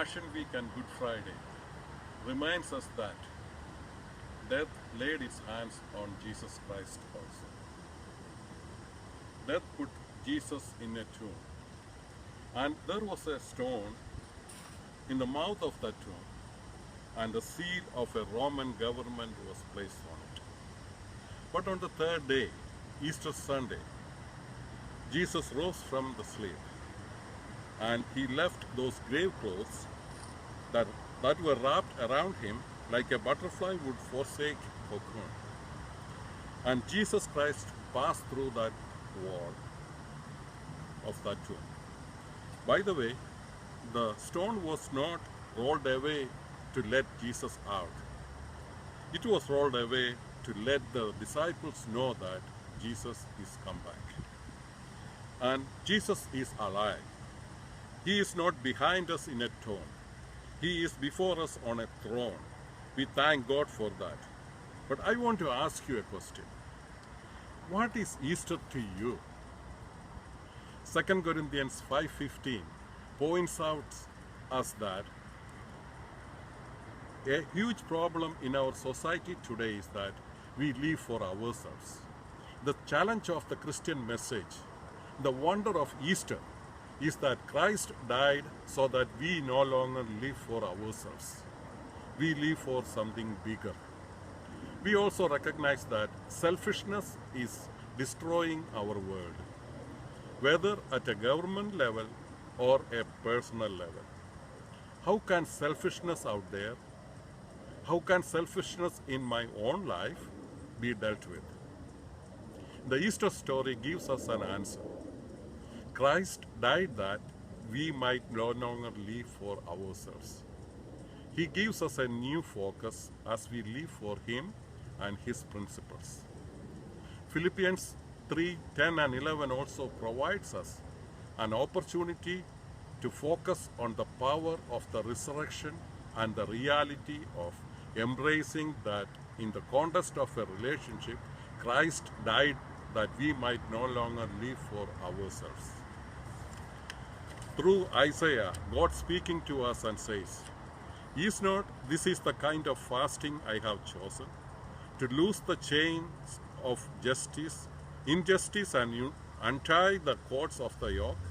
Passion Week and Good Friday reminds us that death laid its hands on Jesus Christ also. Death put Jesus in a tomb, and there was a stone in the mouth of that tomb, and the seal of a Roman government was placed on it. But on the third day, Easter Sunday, Jesus rose from the sleep, and he left those grave clothes that were wrapped around him like a butterfly would forsake cocoon. And Jesus Christ passed through that wall of that tomb. By the way, the stone was not rolled away to let Jesus out. It was rolled away to let the disciples know that Jesus is come back. And Jesus is alive. He is not behind us in a tomb. He is before us on a throne. We thank God for that. But I want to ask you a question. What is Easter to you? 2 Corinthians 5:15 points out us that a huge problem in our society today is that we live for ourselves. The challenge of the Christian message, the wonder of Easter, is that Christ died so that we no longer live for ourselves. We live for something bigger. We also recognize that selfishness is destroying our world, whether at a government level or a personal level. How can selfishness out there, how can selfishness in my own life be dealt with? The Easter story gives us an answer. Christ died that we might no longer live for ourselves. He gives us a new focus as we live for Him and His principles. Philippians 3:10 and 11 also provides us an opportunity to focus on the power of the resurrection and the reality of embracing that in the context of a relationship, Christ died that we might no longer live for ourselves. Through Isaiah, God speaking to us and says, "Is not this is the kind of fasting I have chosen, to loose the chains of injustice and untie the cords of the yoke,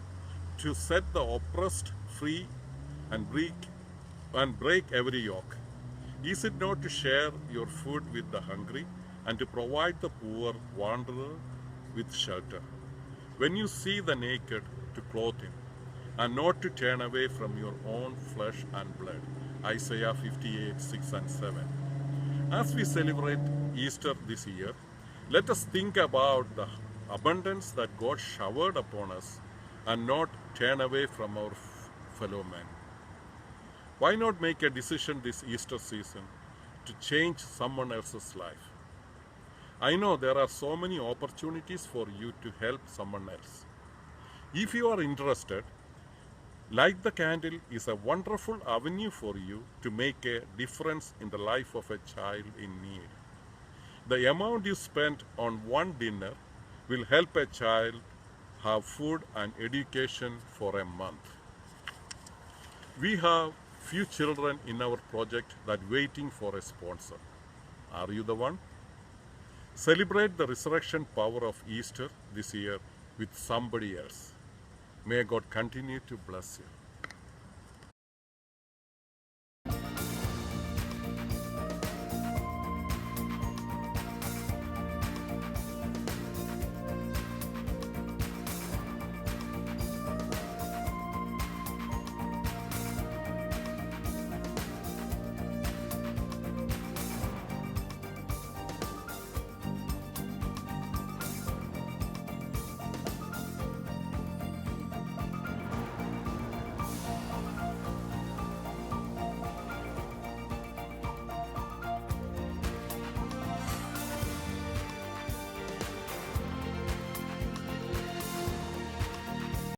to set the oppressed free and break every yoke? Is it not to share your food with the hungry and to provide the poor wanderer with shelter? When you see the naked, to clothe him, and not to turn away from your own flesh and blood." Isaiah 58:6 and 7. As we celebrate Easter this year, let us think about the abundance that God showered upon us and not turn away from our fellow men. Why not make a decision this Easter season to change someone else's life? I know there are so many opportunities for you to help someone else. If you are interested, Light the Candle is a wonderful avenue for you to make a difference in the life of a child in need. The amount you spend on one dinner will help a child have food and education for a month. We have few children in our project that waiting for a sponsor. Are you the one? Celebrate the resurrection power of Easter this year with somebody else. May God continue to bless you.